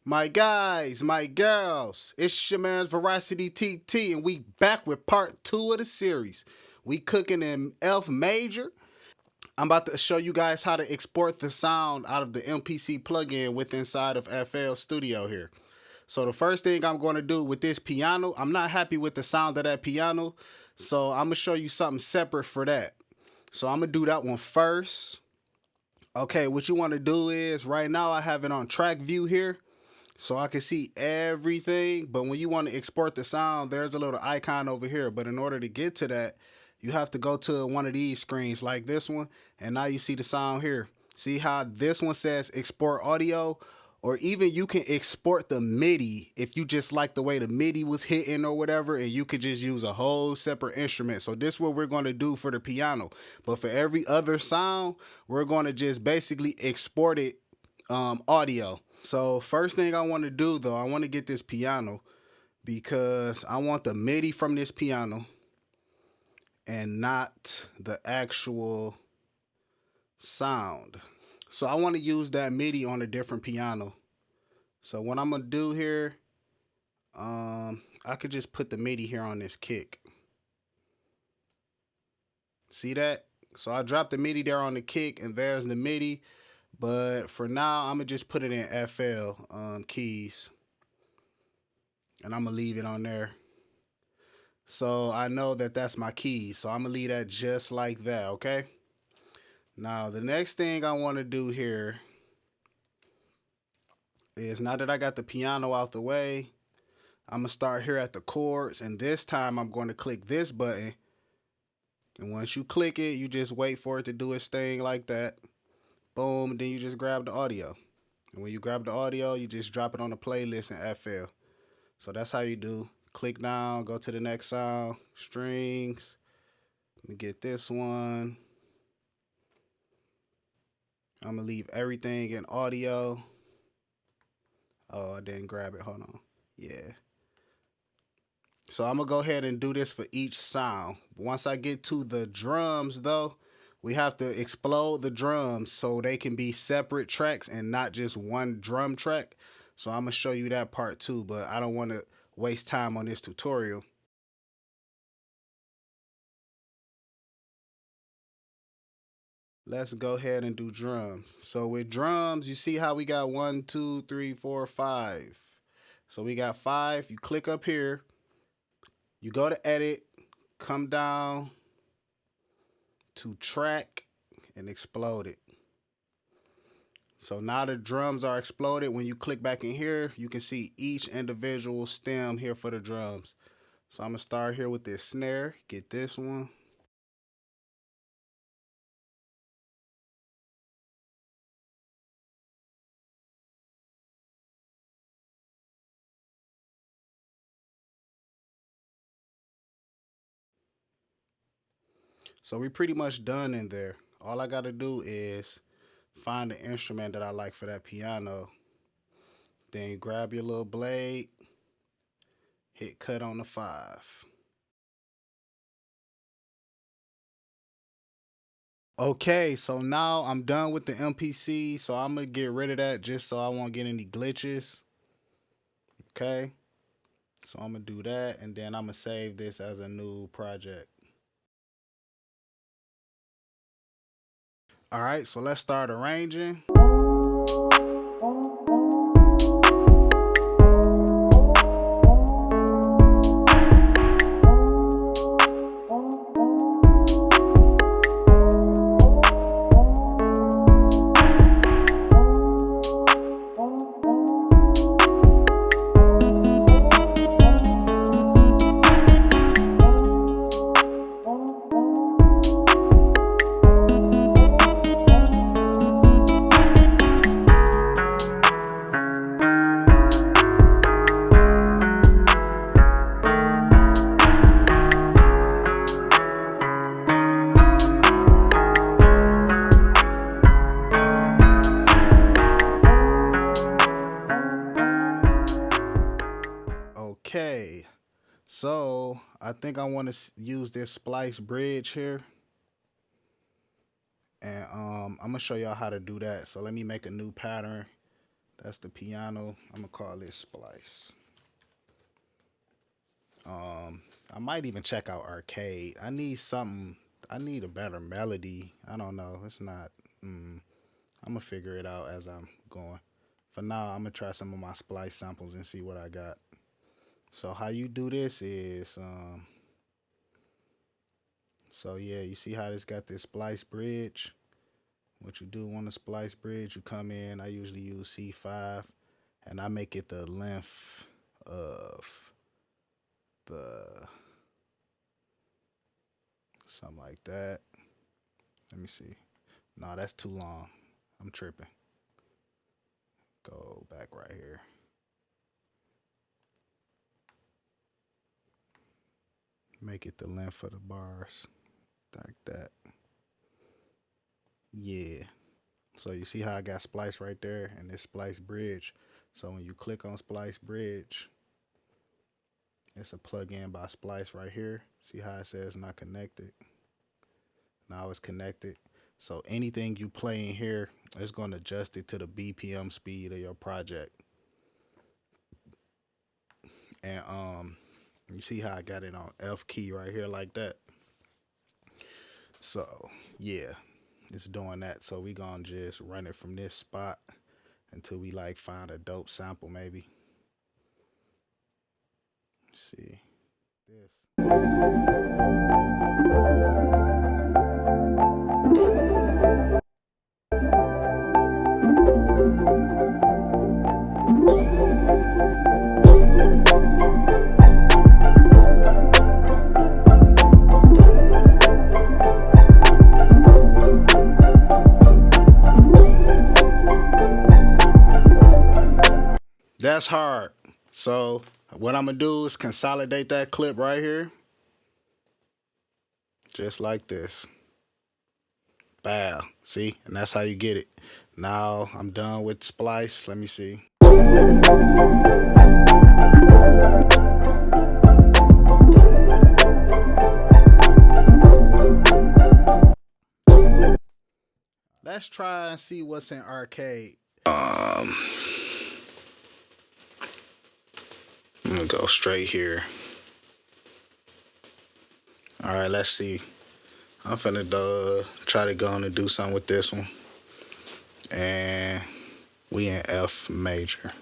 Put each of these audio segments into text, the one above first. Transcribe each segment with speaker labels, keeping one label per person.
Speaker 1: My guys, my girls, it's your man's veracityTT, and we back with part 2 of the series. We cooking in F major. I'm about to show you guys how to export the sound out of the MPC plugin with inside of FL Studio here. So the first thing I'm going to do with this piano, I'm not happy with the sound of that piano, so I'm going to show you something separate for that. So I'm going to do that one first. Okay, what you want to do is, right now I have it on track view here, so I can see everything. But when you want to export the sound, there's a little icon over here. But in order to get to that, you have to go to one of these screens like this one, and now you see the sound here. See how this one says export audio? Or even you can export the MIDI if you just like the way the MIDI was hitting or whatever, and you could just use a whole separate instrument. So this is what we're going to do for the piano. But for every other sound, we're going to just basically export it audio. So first thing I want to do though, I want to get this piano because I want the MIDI from this piano and not the actual sound. So I want to use that MIDI on a different piano. So what I'm going to do here, I could just put the MIDI here on this kick. See that? So I dropped the MIDI there on the kick, and there's the MIDI. But for now, I'm going to just put it in FL keys. And I'm going to leave it on there. So I know that that's my keys. So I'm going to leave that just like that, okay? Now, the next thing I want to do here is, now that I got the piano out the way, I'm going to start here at the chords. And this time, I'm going to click this button. And once you click it, you just wait for it to do its thing like that. Boom, then you just grab the audio. And when you grab the audio, you just drop it on the playlist in FL. So that's how you do. Click down, go to the next sound, strings. Let me get this one. I'm going to leave everything in audio. Oh, I didn't grab it. Hold on. Yeah. So I'm going to go ahead and do this for each sound. Once I get to the drums, though, we have to explode the drums so they can be separate tracks and not just one drum track. So I'm going to show you that part too, but I don't want to waste time on this tutorial. Let's go ahead and do drums. So with drums, you see how we got 1, 2, 3, 4, 5. So we got 5. You click up here. You go to edit, come down to track, and explode it. So now the drums are exploded. When you click back in here, you can see each individual stem here for the drums. So I'm going to start here with this snare, get this one. So we're pretty much done in there. All I got to do is find the instrument that I like for that piano. Then grab your little blade, hit cut on the 5. Okay, so now I'm done with the MPC, so I'm going to get rid of that just so I won't get any glitches. Okay, so I'm going to do that, and then I'm going to save this as a new project. All right, so let's start arranging. Okay, so I think I want to use this Splice Bridge here. And I'm going to show y'all how to do that. So let me make a new pattern That's the piano. I'm gonna call this Splice. I might even check out Arcade. I need something. I need a better melody. I don't know. It's not. I'm gonna figure it out as I'm going. For now, I'm gonna try some of my Splice samples and see what I got. So how you do this is, so yeah, you see how this got this Splice Bridge. What you do on the Splice Bridge, you come in. I usually use C5, and I make it the length of something like that. Let me see. No, that's too long. I'm tripping. Go back right here. Make it the length of the bars, like that. Yeah. So you see how I got Splice right there and this Splice Bridge. So when you click on Splice Bridge, it's a plug-in by Splice right here. See how it says not connected? Now it's connected. So anything you play in here, it's going to adjust it to the BPM speed of your project. And you see how I got it on F key right here like that. So yeah, it's doing that. So we gonna just run it from this spot until we like find a dope sample maybe. Let's see this. That's hard. So what I'm gonna do is consolidate that clip right here. Just like this. Bow. See? And that's how you get it. Now I'm done with Splice. Let me see. Let's try and see what's in Arcade. I'm gonna go straight here. All right, let's see. I'm finna try to go on and do something with this one. And we in F major.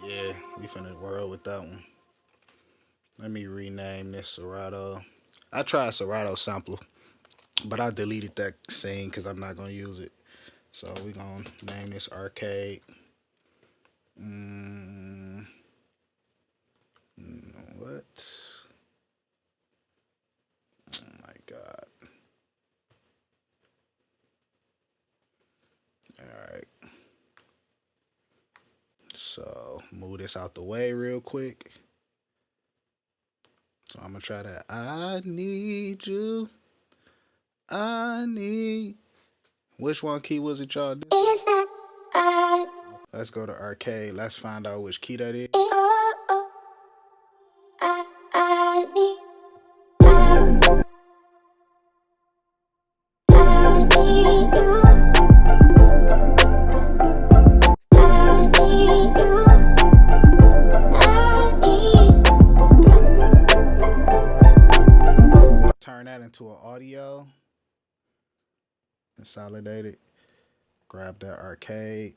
Speaker 1: Yeah, we finna whirl with that one. Let me rename this Serato. I tried Serato sample, but I deleted that scene because I'm not gonna use it. So we gonna name this Arcade. What? Oh my God. All right. So move this out the way real quick. So I'm gonna try that. I need you. I need. Which one key was it y'all did? Let's go to Arcade. Let's find out which key that is. Turn that into an audio. Consolidate it. Grab that Arcade.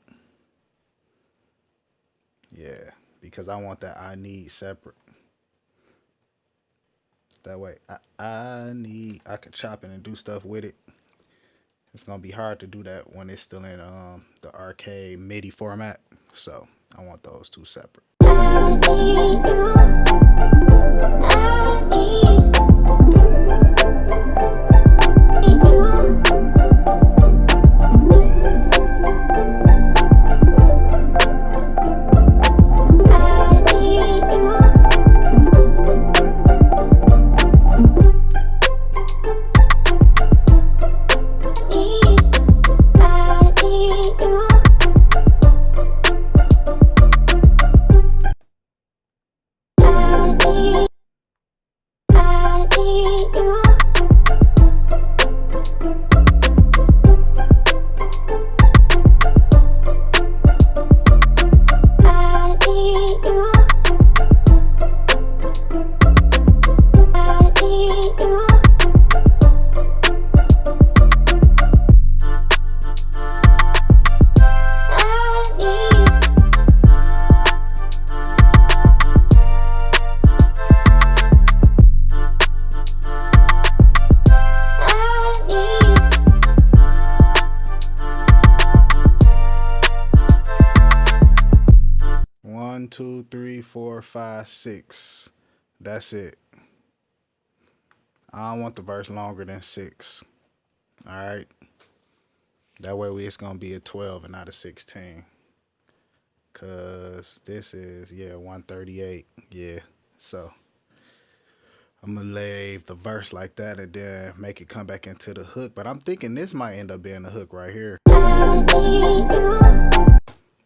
Speaker 1: Yeah, because I want that I need separate. That way I can chop it and do stuff with it. It's gonna be hard to do that when it's still in the Arcade MIDI format. So I want those two separate. 1, 2, 3, 4, 5, 6. That's it. I don't want the verse longer than 6. All right. That way it's going to be a 12 and not a 16. Because this is, 138. Yeah. So I'm going to leave the verse like that and then make it come back into the hook. But I'm thinking this might end up being the hook right here.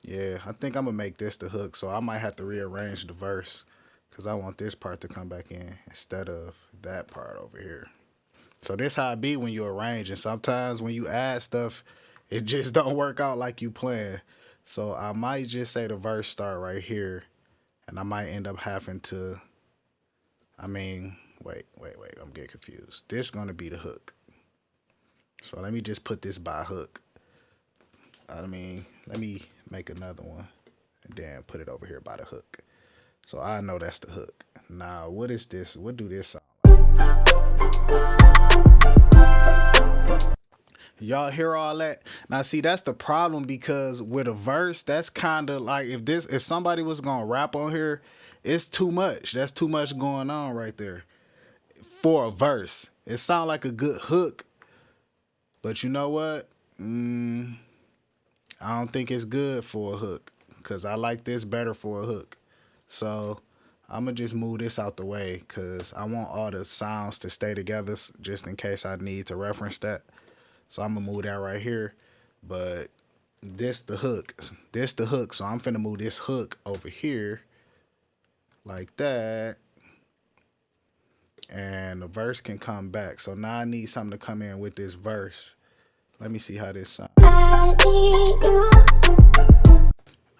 Speaker 1: Yeah, I think I'm going to make this the hook. So I might have to rearrange the verse because I want this part to come back in instead of that part over here. So this how it be when you arrange. And sometimes when you add stuff, it just don't work out like you plan. So I might just say the verse start right here. And I might end up having to, wait, I'm getting confused. This is going to be the hook. So let me just put this by hook. Let me make another one and then put it over here by the hook. So I know that's the hook. Now, what is this? What do this sound like? Y'all hear all that? Now, see, that's the problem because with a verse, that's kind of like if somebody was going to rap on here, it's too much. That's too much going on right there for a verse. It sounds like a good hook, but you know what? I don't think it's good for a hook because I like this better for a hook. So I'm going to just move this out the way because I want all the sounds to stay together just in case I need to reference that. So I'm going to move that right here. But this the hook. This the hook. So I'm finna move this hook over here like that. And the verse can come back. So now I need something to come in with this verse. Let me see how this sounds.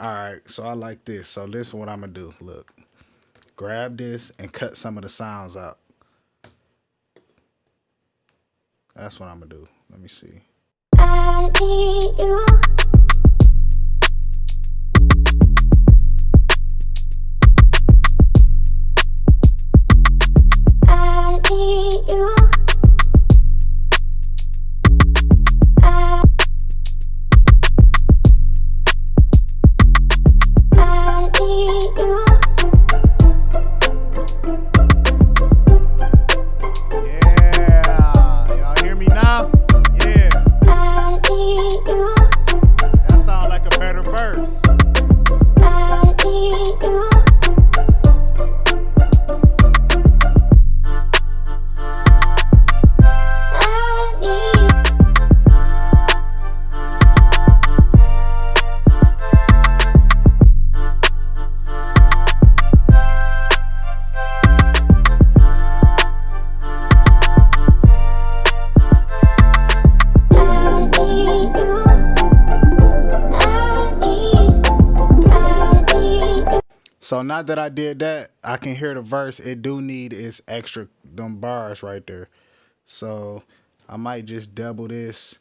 Speaker 1: Alright, so I like this. So this is what I'm going to do. Look. Grab this and cut some of the sounds out. That's what I'm going to do. Let me see. I need you. I need you. I need you. So now that I did that, I can hear the verse. It do need its extra, them bars right there. So I might just double this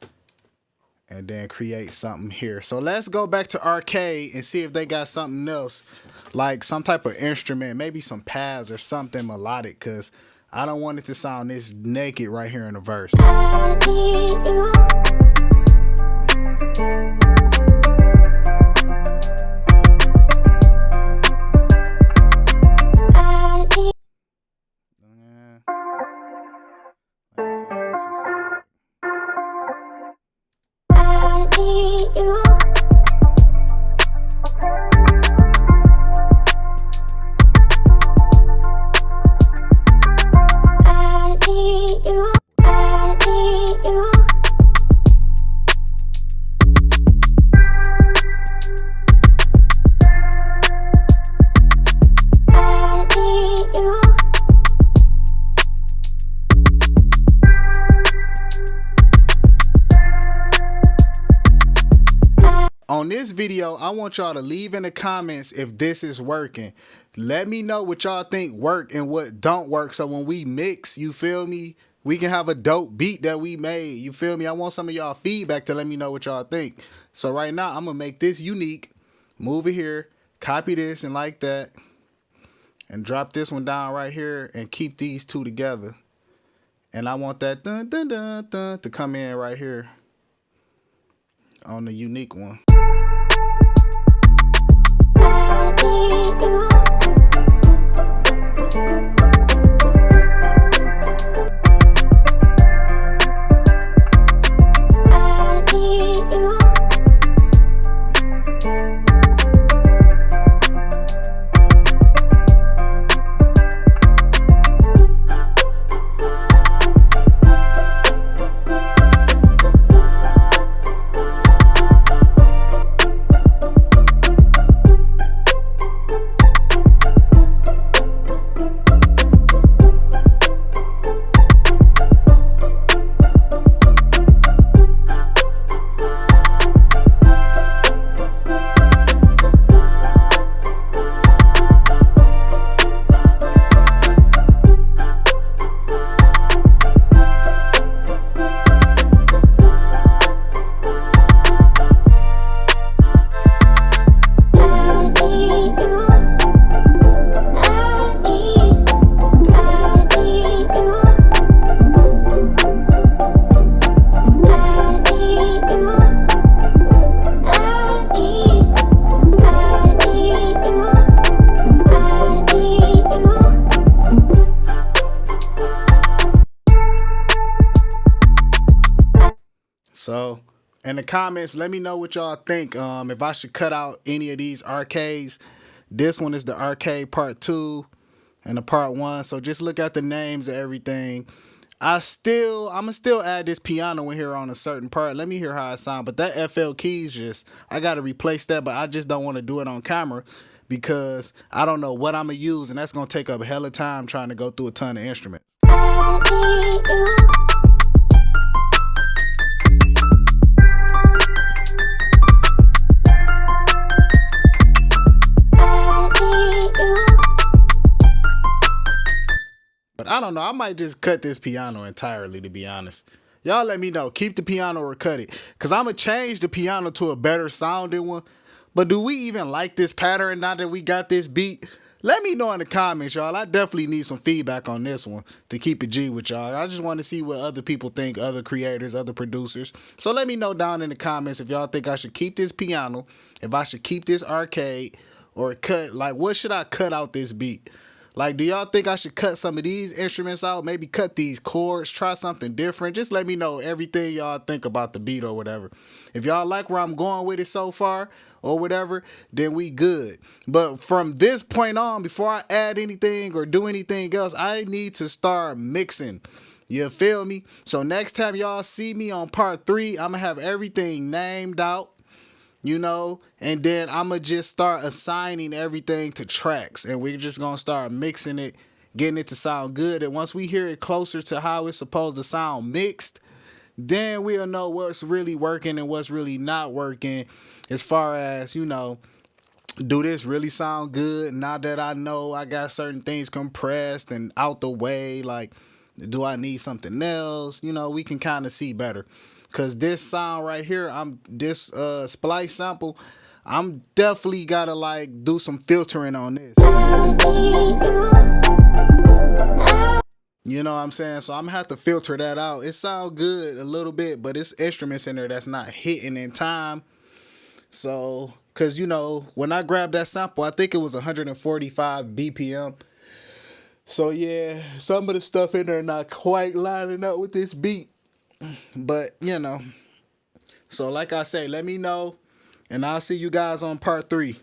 Speaker 1: and then create something here. So let's go back to Arcade and see if they got something else, like some type of instrument, maybe some pads or something melodic, because I don't want it to sound this naked right here in the verse. On this video, I want y'all to leave in the comments if this is working. Let me know what y'all think work and what don't work. So when we mix, you feel me, we can have a dope beat that we made. You feel me? I want some of y'all feedback to let me know what y'all think. So right now, I'm going to make this unique. Move it here. Copy this and like that. And drop this one down right here and keep these two together. And I want that dun dun dun dun to come in right here on the unique one. in the comments, let me know what y'all think. If I should cut out any of these arcades. This one is the arcade part 2 and the part 1. So just look at the names of everything. I'ma still add this piano in here on a certain part. Let me hear how it sounds. But that FL keys, I gotta replace that, but I just don't want to do it on camera because I don't know what I'm gonna use, and that's gonna take up a hell of time trying to go through a ton of instruments. But I don't know. I might just cut this piano entirely, to be honest. Y'all let me know. Keep the piano or cut it. Because I'm going to change the piano to a better sounding one. But do we even like this pattern now that we got this beat? Let me know in the comments, y'all. I definitely need some feedback on this one to keep it G with y'all. I just want to see what other people think, other creators, other producers. So let me know down in the comments if y'all think I should keep this piano, if I should keep this arcade, or cut, like, what should I cut out this beat? Like, do y'all think I should cut some of these instruments out? Maybe cut these chords, try something different. Just let me know everything y'all think about the beat or whatever. If y'all like where I'm going with it so far or whatever, then we good. But from this point on, before I add anything or do anything else, I need to start mixing. You feel me? So next time y'all see me on part 3, I'm going to have everything named out. You know, and then I'm going to just start assigning everything to tracks, and we're just going to start mixing it, getting it to sound good. And once we hear it closer to how it's supposed to sound mixed, then we'll know what's really working and what's really not working as far as, you know, do this really sound good now that I know I got certain things compressed and out the way? Like, do I need something else? You know, we can kind of see better. Cause this sound right here, this Splice sample, I'm definitely gotta like do some filtering on this. You know what I'm saying? So I'm gonna have to filter that out. It sounds good a little bit, but it's instruments in there that's not hitting in time. So, cause you know, when I grabbed that sample, I think it was 145 BPM. So yeah, some of the stuff in there not quite lining up with this beat. But, you know, so like I say, let me know, and I'll see you guys on part 3.